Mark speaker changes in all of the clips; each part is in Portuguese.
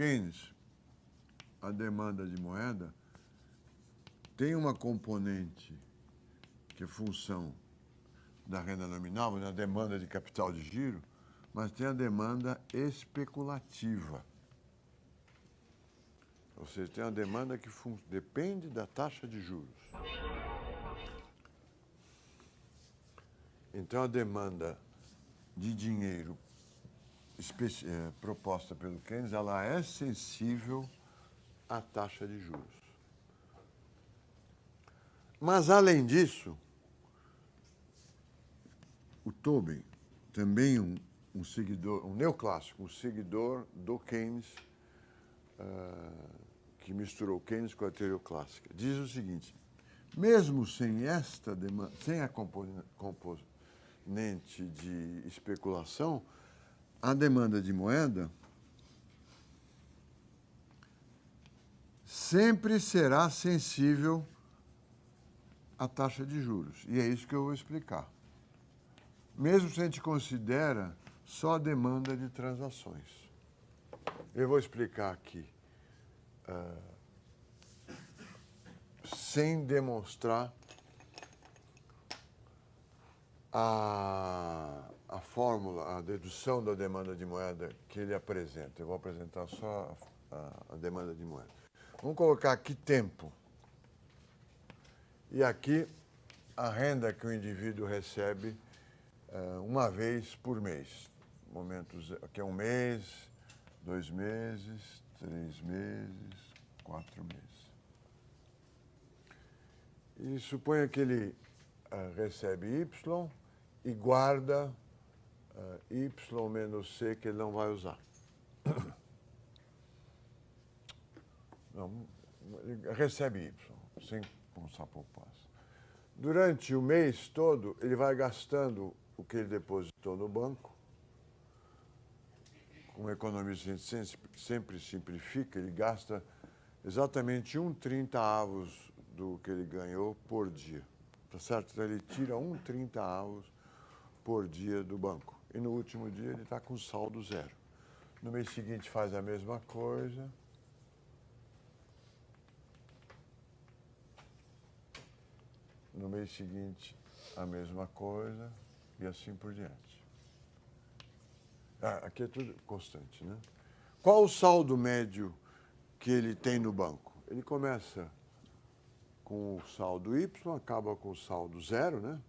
Speaker 1: Keynes, a demanda de moeda tem uma componente que é função da renda nominal, a demanda de capital de giro, mas tem a demanda especulativa. Ou seja, tem a demanda que depende da taxa de juros. Então, a demanda de dinheiro proposta pelo Keynes, ela é sensível à taxa de juros. Mas, além disso, o Tobin, também um seguidor, um neoclássico, um seguidor do Keynes, que misturou Keynes com a teoria clássica, diz o seguinte: mesmo sem esta demanda, sem a componente de especulação, a demanda de moeda sempre será sensível à taxa de juros. E é isso que eu vou explicar. Mesmo se a gente considera só a demanda de transações. Eu vou explicar aqui, sem demonstrar a fórmula, a dedução da demanda de moeda que ele apresenta. Eu vou apresentar só a demanda de moeda. Vamos colocar aqui tempo. E aqui a renda que o indivíduo recebe uma vez por mês. Momentos, aqui é 1 mês, 2 meses, 3 meses, 4 meses. E suponha que ele recebe Y e guarda Y menos C que ele não vai usar. Não, ele recebe Y, sem pensar poupança. Durante o mês todo, ele vai gastando o que ele depositou no banco. Como economista sempre simplifica, ele gasta exatamente 1/30 do que ele ganhou por dia. Tá certo? Então, ele tira 1/30 por dia do banco. E no último dia ele está com saldo zero. No mês seguinte faz a mesma coisa. No mês seguinte a mesma coisa e assim por diante. Aqui é tudo constante, né? Qual o saldo médio que ele tem no banco? Ele começa com o saldo Y, acaba com o saldo zero, né?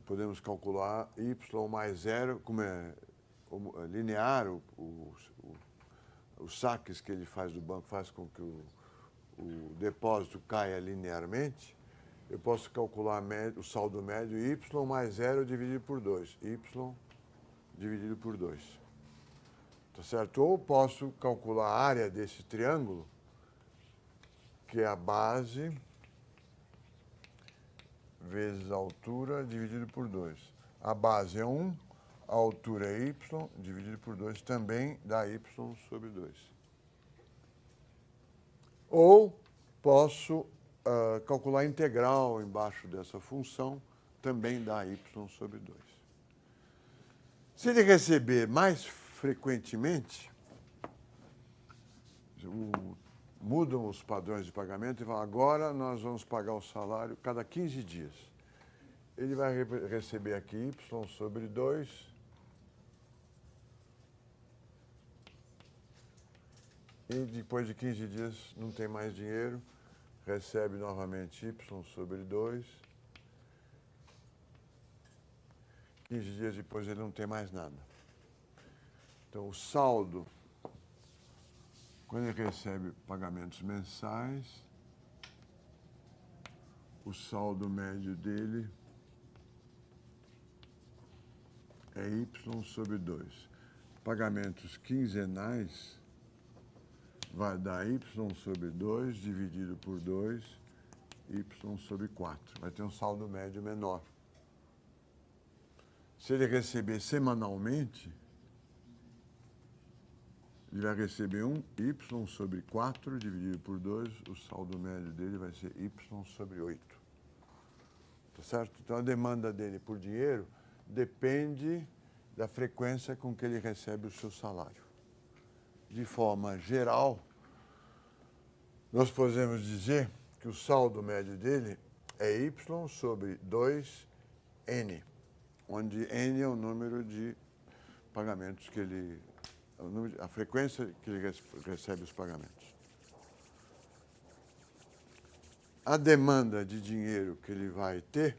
Speaker 1: Podemos calcular Y mais zero, como é linear, os saques que ele faz do banco faz com que o depósito caia linearmente. Eu posso calcular o saldo médio Y mais zero dividido por 2. Y dividido por 2. Tá certo? Ou posso calcular a área desse triângulo, que é a base vezes a altura dividido por 2. A base é 1, a altura é Y, dividido por 2 também dá Y sobre 2. Ou posso calcular a integral embaixo dessa função, também dá Y sobre 2. Se ele receber mais frequentemente, mudam os padrões de pagamento e falam, agora nós vamos pagar o salário cada 15 dias. Ele vai receber aqui Y sobre 2. E depois de 15 dias não tem mais dinheiro, recebe novamente Y sobre 2. 15 dias depois ele não tem mais nada. Então, o saldo, quando ele recebe pagamentos mensais, o saldo médio dele é Y sobre 2. Pagamentos quinzenais vai dar Y sobre 2 dividido por 2, Y sobre 4. Vai ter um saldo médio menor. Se ele receber semanalmente, ele vai receber Y sobre 4 dividido por 2, o saldo médio dele vai ser Y sobre 8. Tá certo? Então, a demanda dele por dinheiro depende da frequência com que ele recebe o seu salário. de forma geral, nós podemos dizer que o saldo médio dele é Y sobre 2N, onde N é o número de pagamentos que ele... a frequência que ele recebe os pagamentos. A demanda de dinheiro que ele vai ter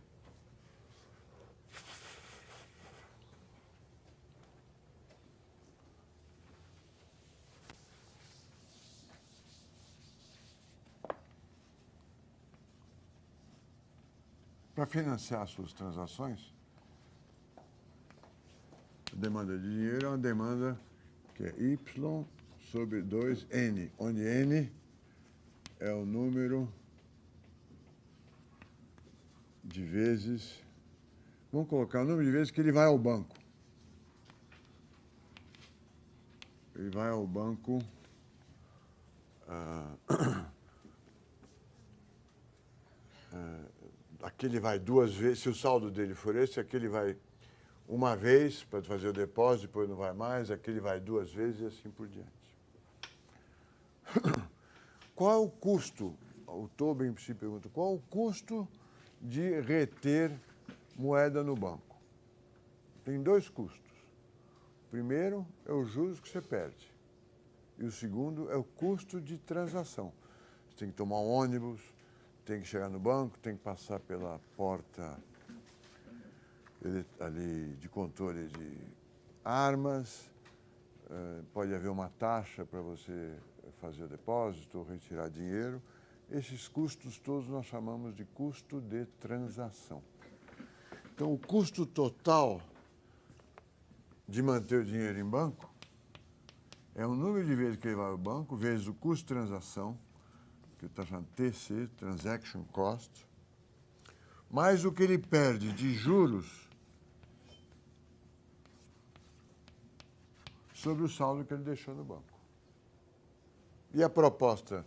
Speaker 1: para financiar suas transações, a demanda de dinheiro é uma demanda que é Y sobre 2N, onde N é o número de vezes, vamos colocar o número de vezes que ele vai ao banco. Ele vai ao banco aqui ele vai 2 vezes, se o saldo dele for esse, aqui ele vai uma vez para fazer o depósito, depois não vai mais, aqui ele vai 2 vezes e assim por diante. Qual é o custo? O Tobin se pergunta, qual é o custo de reter moeda no banco? Tem 2 custos. O primeiro é os juros que você perde. E o segundo é o custo de transação. Você tem que tomar um ônibus, tem que chegar no banco, tem que passar pela porta ali de controle de armas, pode haver uma taxa para você fazer o depósito ou retirar dinheiro. Esses custos todos nós chamamos de custo de transação. Então, o custo total de manter o dinheiro em banco é o número de vezes que ele vai ao banco, vezes o custo de transação, que está chamando TC, Transaction Cost, mais o que ele perde de juros sobre o saldo que ele deixou no banco. E a proposta,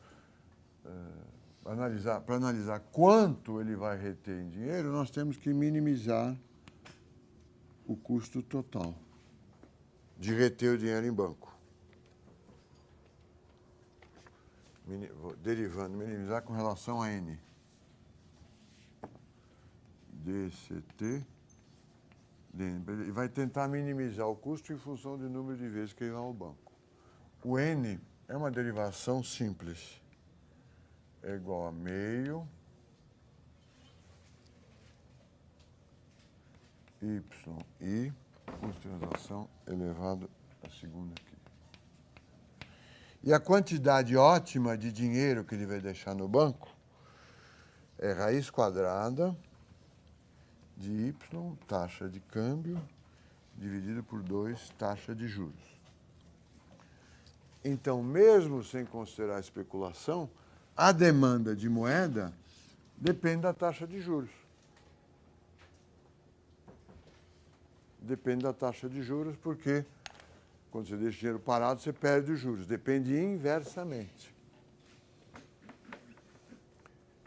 Speaker 1: para analisar quanto ele vai reter em dinheiro, nós temos que minimizar o custo total de reter o dinheiro em banco. Derivando, minimizar com relação a N. DCT. E vai tentar minimizar o custo em função do número de vezes que ele vai ao banco. O N é uma derivação simples. É igual a meio YI, custo de transação elevado à segunda aqui. E a quantidade ótima de dinheiro que ele vai deixar no banco é raiz quadrada de Y, taxa de câmbio, dividido por 2, taxa de juros. Então, mesmo sem considerar a especulação, a demanda de moeda depende da taxa de juros. Depende da taxa de juros, porque quando você deixa o dinheiro parado, você perde os juros. Depende inversamente.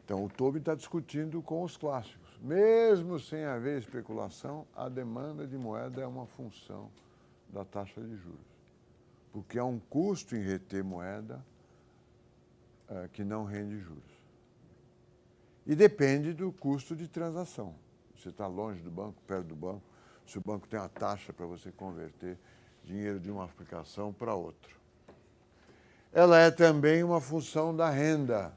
Speaker 1: Então, o Tobin está discutindo com os clássicos. Mesmo sem haver especulação, a demanda de moeda é uma função da taxa de juros. Porque há um custo em reter moeda que não rende juros. E depende do custo de transação. Você está longe do banco, perto do banco, se o banco tem uma taxa para você converter dinheiro de uma aplicação para outra. Ela é também uma função da renda.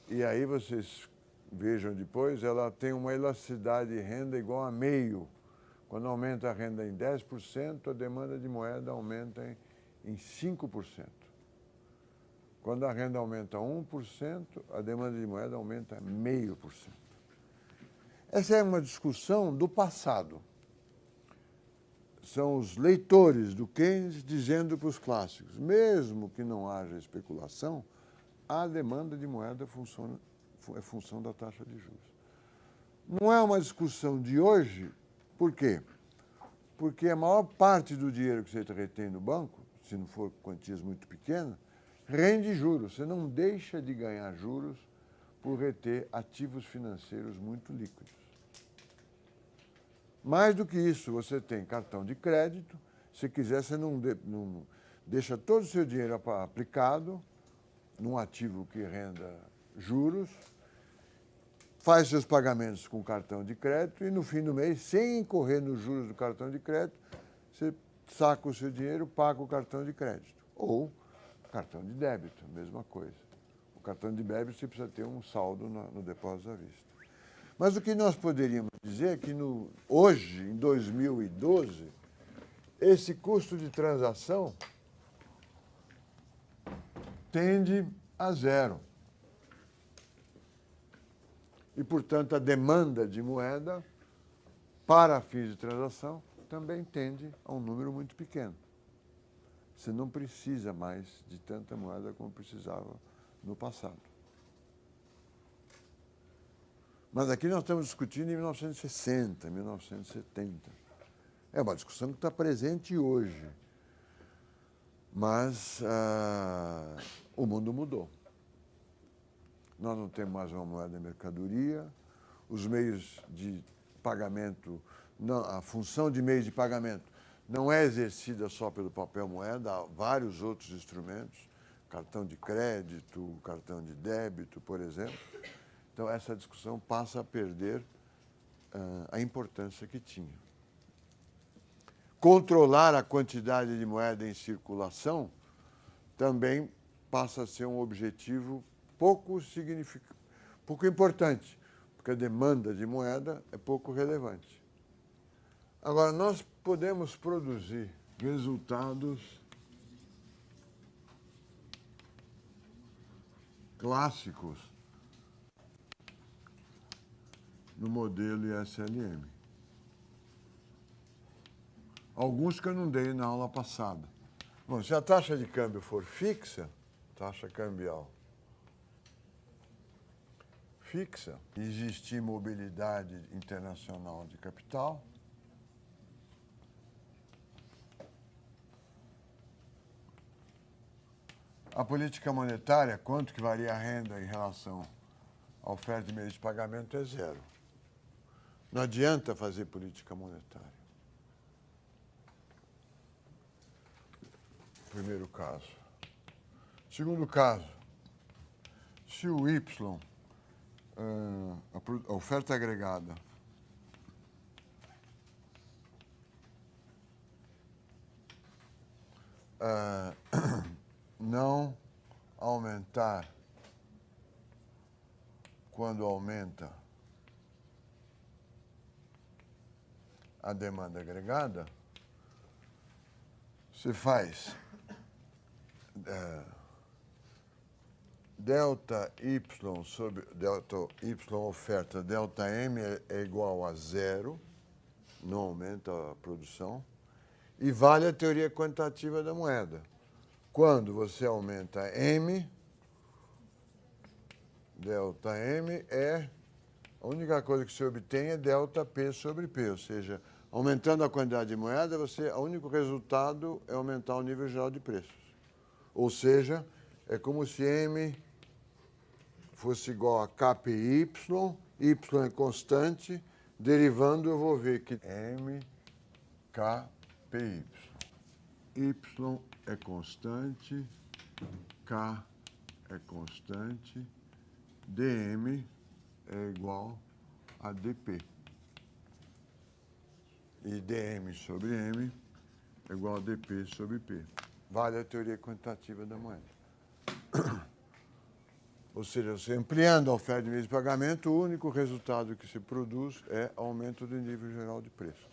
Speaker 1: E aí vocês vejam depois, ela tem uma elasticidade de renda igual a meio. Quando aumenta a renda em 10%, a demanda de moeda aumenta em 5%. Quando a renda aumenta 1%, a demanda de moeda aumenta 0,5%. Essa é uma discussão do passado. São os leitores do Keynes dizendo para os clássicos, mesmo que não haja especulação, a demanda de moeda é função da taxa de juros. Não é uma discussão de hoje, por quê? Porque a maior parte do dinheiro que você retém no banco, se não for quantias muito pequenas, rende juros. Você não deixa de ganhar juros por reter ativos financeiros muito líquidos. Mais do que isso, você tem cartão de crédito. Se quiser, você não deixa todo o seu dinheiro aplicado num ativo que renda juros, faz seus pagamentos com cartão de crédito e no fim do mês, sem incorrer nos juros do cartão de crédito, você saca o seu dinheiro, paga o cartão de crédito. Ou cartão de débito, mesma coisa. O cartão de débito você precisa ter um saldo no depósito à vista. Mas o que nós poderíamos dizer é que hoje, em 2012, esse custo de transação tende a zero. E, portanto, a demanda de moeda para fins de transação também tende a um número muito pequeno. Você não precisa mais de tanta moeda como precisava no passado. Mas aqui nós estamos discutindo em 1960, 1970. É uma discussão que está presente hoje. Mas o mundo mudou. Nós não temos mais uma moeda de mercadoria, os meios de pagamento, a função de meio de pagamento não é exercida só pelo papel moeda, há vários outros instrumentos, cartão de crédito, cartão de débito, por exemplo. Então, essa discussão passa a perder a importância que tinha. Controlar a quantidade de moeda em circulação também passa a ser um objetivo pouco importante, porque a demanda de moeda é pouco relevante. Agora, nós podemos produzir resultados clássicos no modelo ISLM. Alguns que eu não dei na aula passada. Bom, se a taxa de câmbio for fixa, taxa cambial fixa, existir mobilidade internacional de capital, a política monetária, quanto que varia a renda em relação à oferta de meios de pagamento, é zero. Não adianta fazer política monetária. Primeiro caso. Segundo caso, se o Y, a oferta agregada, não aumentar quando aumenta a demanda agregada, você faz delta Y sobre delta Y oferta, delta M é igual a zero, não aumenta a produção, e vale a teoria quantitativa da moeda. Quando você aumenta M, delta M a única coisa que você obtém é delta P sobre P, ou seja, aumentando a quantidade de moeda, o único resultado é aumentar o nível geral de preços. Ou seja, é como se M fosse igual a KPY, Y é constante, derivando eu vou ver que M, KPY. Y é constante, K é constante, dm é igual a dp. E dm sobre m é igual a dp sobre p. Vale a teoria quantitativa da moeda. Ou seja, você ampliando a oferta de meios de pagamento, o único resultado que se produz é aumento do nível geral de preços.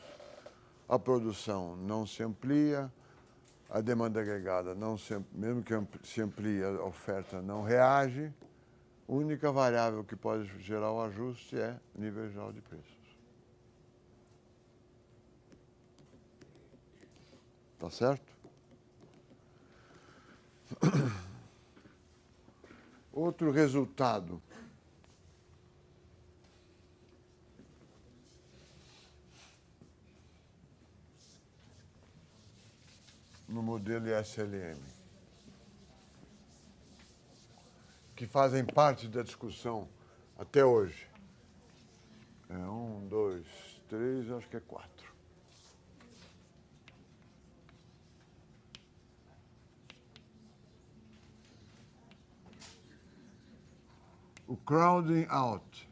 Speaker 1: A produção não se amplia, a demanda agregada, mesmo que se amplie, a oferta não reage. A única variável que pode gerar o ajuste é o nível geral de preços. Tá certo? Outro resultado. No modelo ISLM, que fazem parte da discussão até hoje. É 1, 2, 3, acho que é 4. O crowding out.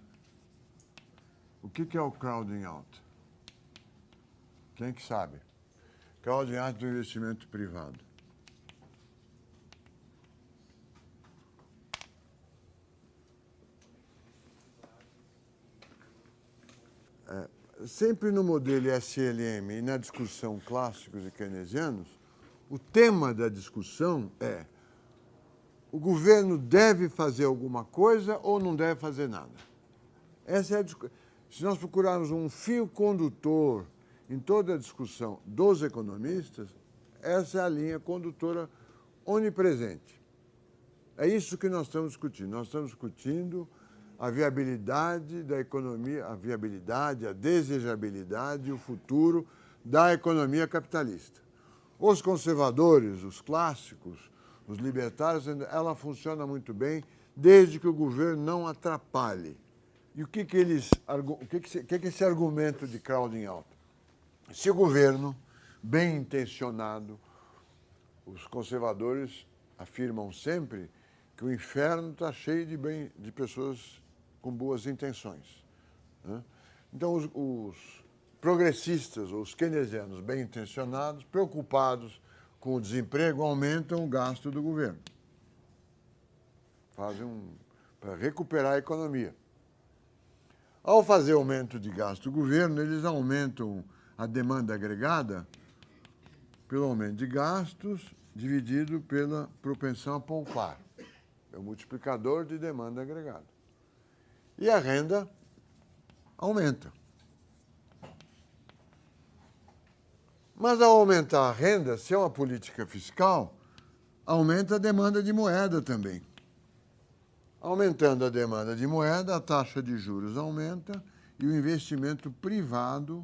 Speaker 1: O que é o crowding out? Quem que sabe? Crowding out do investimento privado. Sempre no modelo SLM e na discussão clássicos e keynesianos, o tema da discussão é: o governo deve fazer alguma coisa ou não deve fazer nada? Essa é a discussão. Se nós procurarmos um fio condutor em toda a discussão dos economistas, essa é a linha condutora onipresente. É isso que nós estamos discutindo. Nós estamos discutindo a viabilidade da economia, a viabilidade, a desejabilidade e o futuro da economia capitalista. Os conservadores, os clássicos, os libertários, ela funciona muito bem desde que o governo não atrapalhe. E o que é esse argumento de crowding out? Se o governo, bem intencionado, os conservadores afirmam sempre que o inferno está cheio de pessoas com boas intenções, né? Então, os progressistas, os keynesianos bem intencionados, preocupados com o desemprego, aumentam o gasto do governo. Para recuperar a economia. Ao fazer aumento de gasto do governo, eles aumentam a demanda agregada pelo aumento de gastos dividido pela propensão a poupar. É o multiplicador de demanda agregada. E a renda aumenta. Mas ao aumentar a renda, se é uma política fiscal, aumenta a demanda de moeda também. Aumentando a demanda de moeda, a taxa de juros aumenta e o investimento privado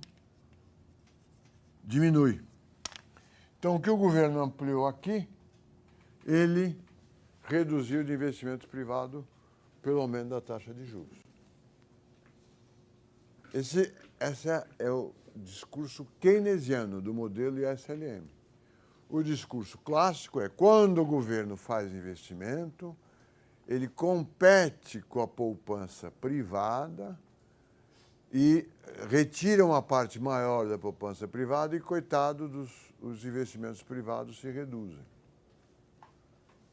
Speaker 1: diminui. Então, o que o governo ampliou aqui, ele reduziu de investimento privado pelo aumento da taxa de juros. Esse é o discurso keynesiano do modelo ISLM. O discurso clássico é: quando o governo faz investimento, ele compete com a poupança privada e retira uma parte maior da poupança privada e, coitado, os investimentos privados se reduzem.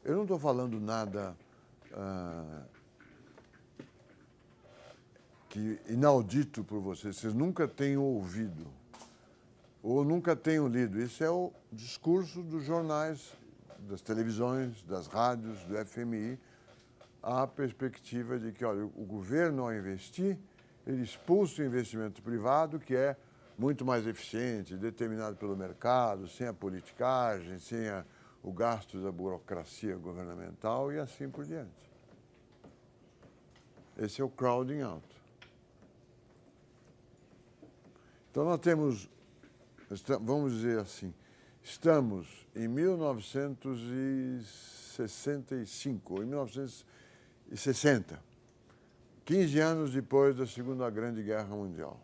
Speaker 1: Eu não estou falando nada que inaudito por vocês nunca tenham ouvido ou nunca tenham lido. Isso é o discurso dos jornais, das televisões, das rádios, do FMI, a perspectiva de que, olha, o governo, ao investir, ele expulsa o investimento privado, que é muito mais eficiente, determinado pelo mercado, sem a politicagem, sem o gasto da burocracia governamental e assim por diante. Esse é o crowding out. Então, nós temos, vamos dizer assim, estamos em 1965, ou em 1960, 15 anos depois da Segunda Grande Guerra Mundial.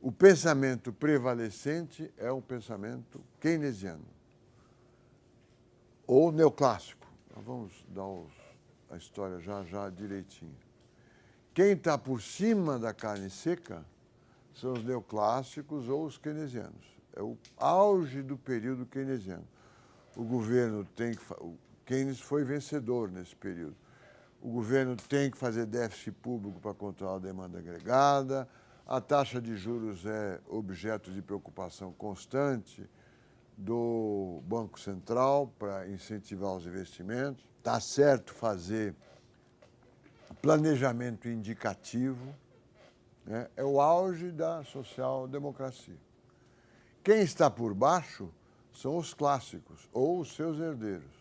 Speaker 1: O pensamento prevalecente é o pensamento keynesiano, ou neoclássico. Então, vamos dar a história já direitinho. Quem está por cima da carne seca são os neoclássicos ou os keynesianos. É o auge do período keynesiano. O governo o Keynes foi vencedor nesse período. O governo tem que fazer déficit público para controlar a demanda agregada, a taxa de juros é objeto de preocupação constante do Banco Central para incentivar os investimentos. Está certo fazer planejamento indicativo, né? É o auge da social-democracia. Quem está por baixo são os clássicos ou os seus herdeiros.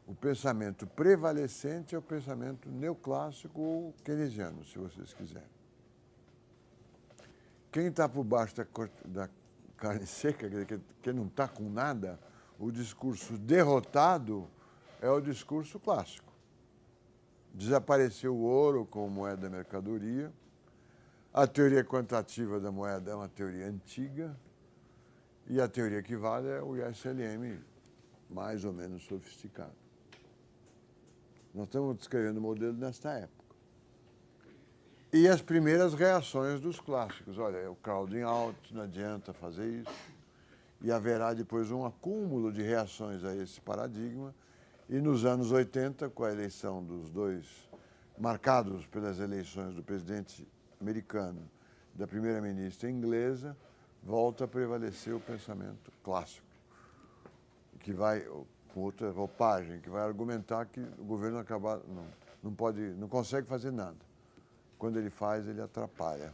Speaker 1: O pensamento prevalecente é o pensamento neoclássico ou keynesiano, se vocês quiserem. Quem está por baixo da carne seca, que não está com nada, o discurso derrotado é o discurso clássico. Desapareceu o ouro como moeda da mercadoria. A teoria quantitativa da moeda é uma teoria antiga e a teoria que vale é o ISLM mais ou menos sofisticado. Nós estamos descrevendo o modelo nesta época. E as primeiras reações dos clássicos. Olha, o crowding out, não adianta fazer isso. E haverá depois um acúmulo de reações a esse paradigma. E nos anos 80, com a eleição dos dois, marcados pelas eleições do presidente americano e da primeira-ministra inglesa, volta a prevalecer o pensamento clássico, que vai, com outra roupagem, que vai argumentar que o governo não consegue fazer nada. Quando ele faz, ele atrapalha.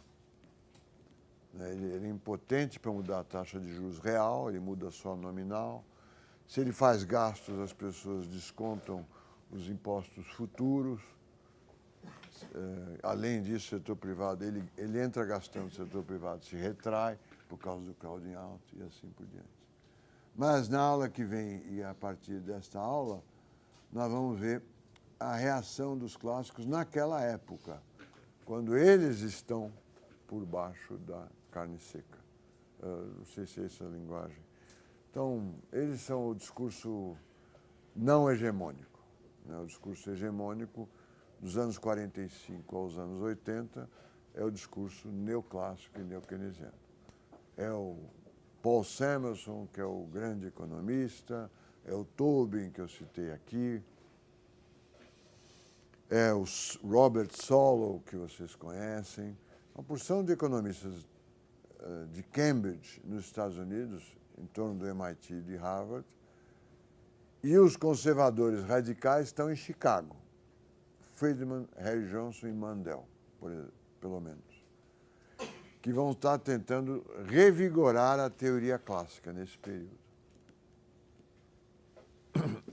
Speaker 1: Ele é impotente para mudar a taxa de juros real, ele muda só nominal. Se ele faz gastos, as pessoas descontam os impostos futuros. Além disso, o setor privado, ele entra gastando, o setor privado se retrai por causa do crowding out e assim por diante. Mas na aula que vem e a partir desta aula, nós vamos ver a reação dos clássicos naquela época, quando eles estão por baixo da carne seca. Não sei se é essa a linguagem. Então, eles são o discurso não hegemônico. O discurso hegemônico dos anos 45 aos anos 80 é o discurso neoclássico e neokeynesiano. É o Paul Samuelson, que é o grande economista, é o Tobin, que eu citei aqui, é o Robert Solow, que vocês conhecem, uma porção de economistas de Cambridge, nos Estados Unidos, em torno do MIT e de Harvard, e os conservadores radicais estão em Chicago, Friedman, Harry Johnson e Mandel, pelo menos, que vão estar tentando revigorar a teoria clássica nesse período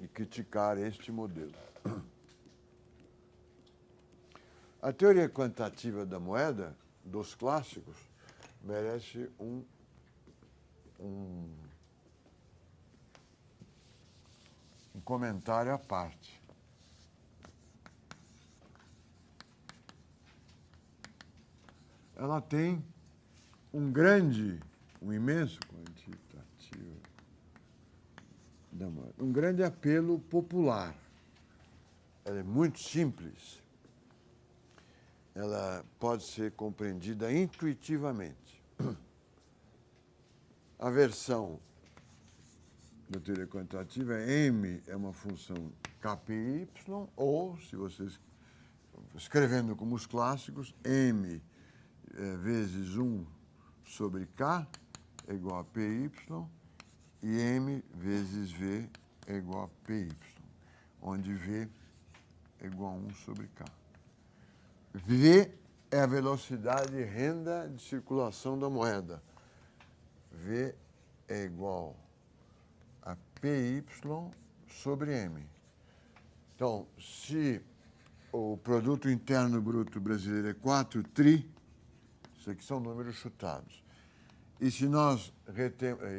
Speaker 1: e criticar este modelo. A teoria quantitativa da moeda, dos clássicos, merece um comentário à parte. Ela tem um imenso quantitativo da moeda, um grande apelo popular. Ela é muito simples. Ela pode ser compreendida intuitivamente. A versão da teoria quantitativa é M é uma função KPY, ou, se vocês escrevendo como os clássicos, M vezes 1 sobre K é igual a PY, e M vezes V é igual a PY, onde V é igual a 1 sobre K. V é a velocidade de renda de circulação da moeda. V é igual a PY sobre M. Então, se o produto interno bruto brasileiro é 4 tri, isso aqui são números chutados. E se nós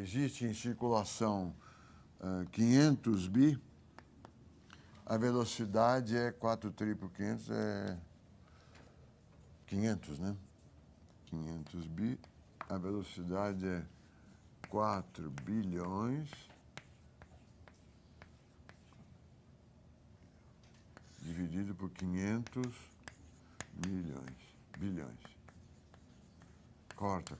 Speaker 1: existe em circulação 500 bi, a velocidade é 4 tri por 500, é 500, né? 500 bi, a velocidade é 4 bilhões dividido por 500 bilhões. Corta,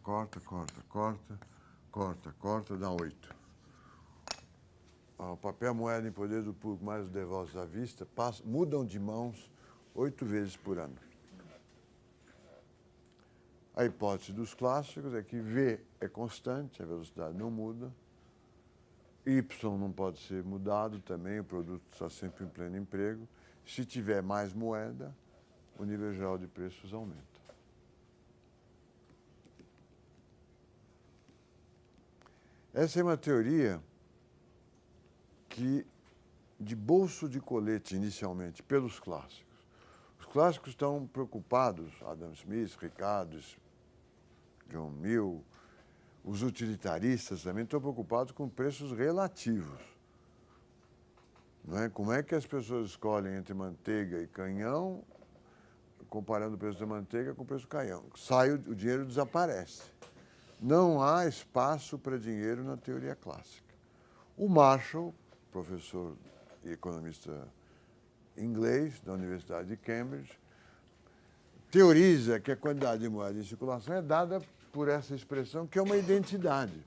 Speaker 1: dá 8. O papel moeda em poder do público mais os devotos à vista mudam de mãos 8 vezes por ano. A hipótese dos clássicos é que V é constante, a velocidade não muda, Y não pode ser mudado também, o produto está sempre em pleno emprego. Se tiver mais moeda, o nível geral de preços aumenta. Essa é uma teoria de bolso de colete, inicialmente, pelos clássicos. Os clássicos estão preocupados, Adam Smith, Ricardo, John Mill, os utilitaristas também estão preocupados com preços relativos. Não é? Como é que as pessoas escolhem entre manteiga e canhão, comparando o preço da manteiga com o preço do canhão? O dinheiro desaparece. Não há espaço para dinheiro na teoria clássica. O Marshall, professor e economista inglês, da Universidade de Cambridge, teoriza que a quantidade de moeda em circulação é dada por essa expressão, que é uma identidade.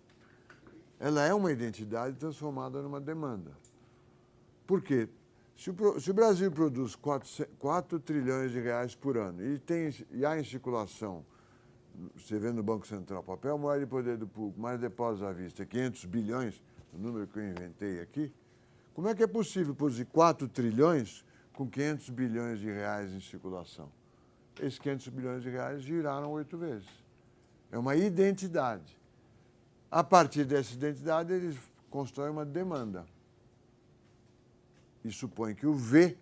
Speaker 1: Ela é uma identidade transformada numa demanda. Por quê? Se o Brasil produz 4 trilhões de reais por ano e há em circulação, você vê no Banco Central, papel, moeda de poder do público, mais depósitos à vista, 500 bilhões, o número que eu inventei aqui, como é que é possível produzir 4 trilhões com 500 bilhões de reais em circulação? Esses 500 bilhões de reais giraram 8 vezes. É uma identidade. A partir dessa identidade, eles constroem uma demanda. E supõe que o V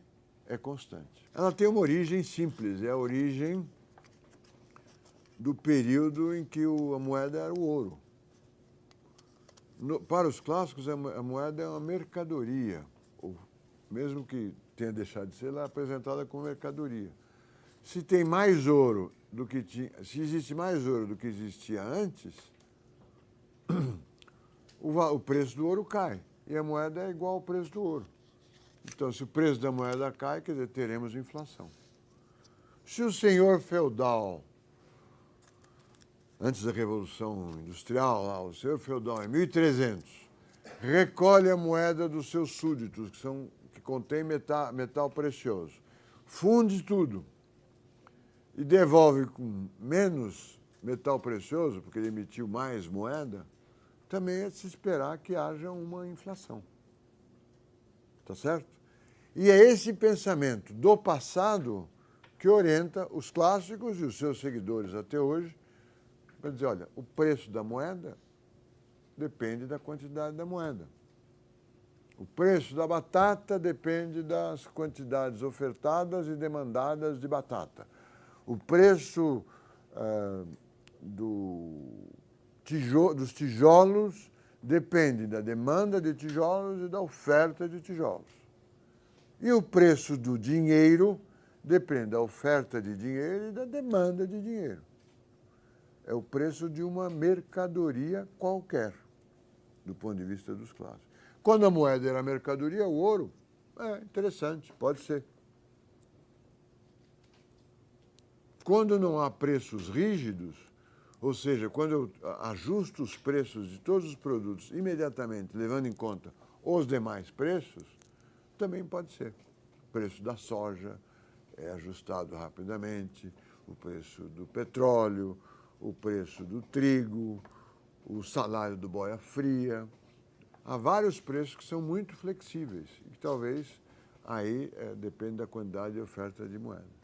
Speaker 1: é constante. Ela tem uma origem simples, é a origem do período em que a moeda era o ouro. Para os clássicos, a moeda é uma mercadoria, ou mesmo que tenha deixado de ser, ela é apresentada como mercadoria. Se tem mais ouro do que tinha, se existe mais ouro do que existia antes, o preço do ouro cai e a moeda é igual ao preço do ouro. Então, se o preço da moeda cai, quer dizer, teremos inflação. Se o senhor feudal, antes da Revolução Industrial, lá, o senhor feudal, em 1300, recolhe a moeda dos seus súditos, que contém metal precioso, funde tudo e devolve com menos metal precioso, porque ele emitiu mais moeda, também é de se esperar que haja uma inflação. Tá certo? E é esse pensamento do passado que orienta os clássicos e os seus seguidores até hoje para dizer, olha, o preço da moeda depende da quantidade da moeda. O preço da batata depende das quantidades ofertadas e demandadas de batata. O preço dos tijolos depende da demanda de tijolos e da oferta de tijolos. E o preço do dinheiro depende da oferta de dinheiro e da demanda de dinheiro. É o preço de uma mercadoria qualquer, do ponto de vista dos clássicos. Quando a moeda era mercadoria, o ouro, interessante, pode ser. Quando não há preços rígidos, ou seja, quando eu ajusto os preços de todos os produtos imediatamente, levando em conta os demais preços, também pode ser. O preço da soja é ajustado rapidamente, o preço do petróleo, o preço do trigo, o salário do boia fria. Há vários preços que são muito flexíveis e que talvez aí depende da quantidade de oferta de moeda.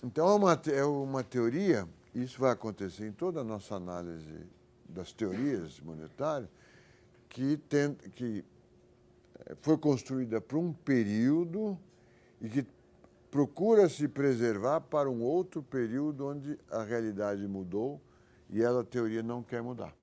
Speaker 1: Então, é uma teoria, isso vai acontecer em toda a nossa análise das teorias monetárias, que foi construída para um período e que procura se preservar para um outro período onde a realidade mudou e a teoria não quer mudar.